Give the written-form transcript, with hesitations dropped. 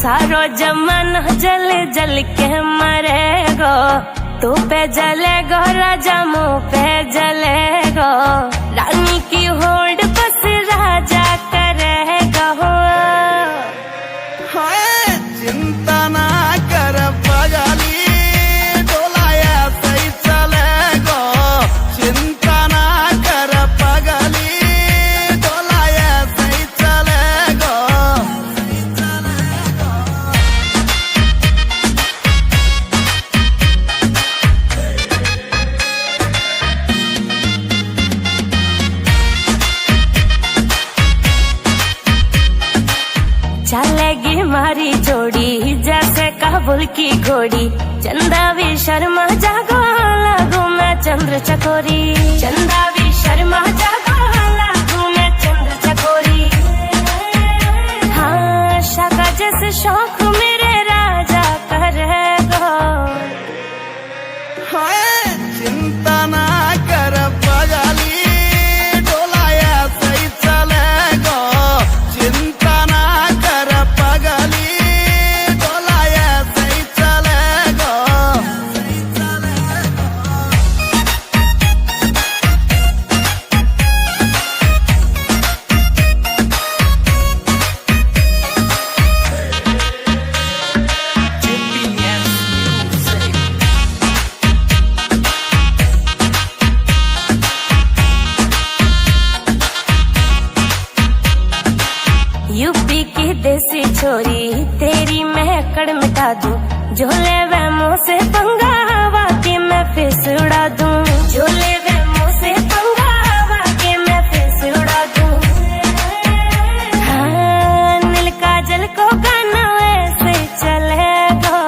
सारो जमाना जल जल के मरेगो, तू पे जलेगो राजा मुँह पे जलेगो, रानी की होड़ बस राजा करेगा। चिंता ना कर पगली, डोलाया सही चलेगो, चिंता ना कर पगली, डोलाया सही चलेगो। चलेगी मारी जोड़ी जैसे काबुल की घोड़ी, चंदा भी शर्मा जागो लागू मैं चंद्र चकोरी, चंदा भी शर्मा जागो लागू मैं चंद्र चकोरी। हाँ शाका जैसे शौक मेरे राजा करेगो। चिंता ना कर पगली, डोलाया सही चलेगो, चिंता ना कर पगली, डोलाया सही चलेगो। यूपी की देसी छोरी तेरी महकड़ मिटा दूं, झोले वे मुँह से पंगा हवा के मैं फिर उड़ा दूं, झोले वे मुँह से पंगा हवा के मैं फिर उड़ा दूं। हाँ नील काजल को गाना वैसे चलेगा।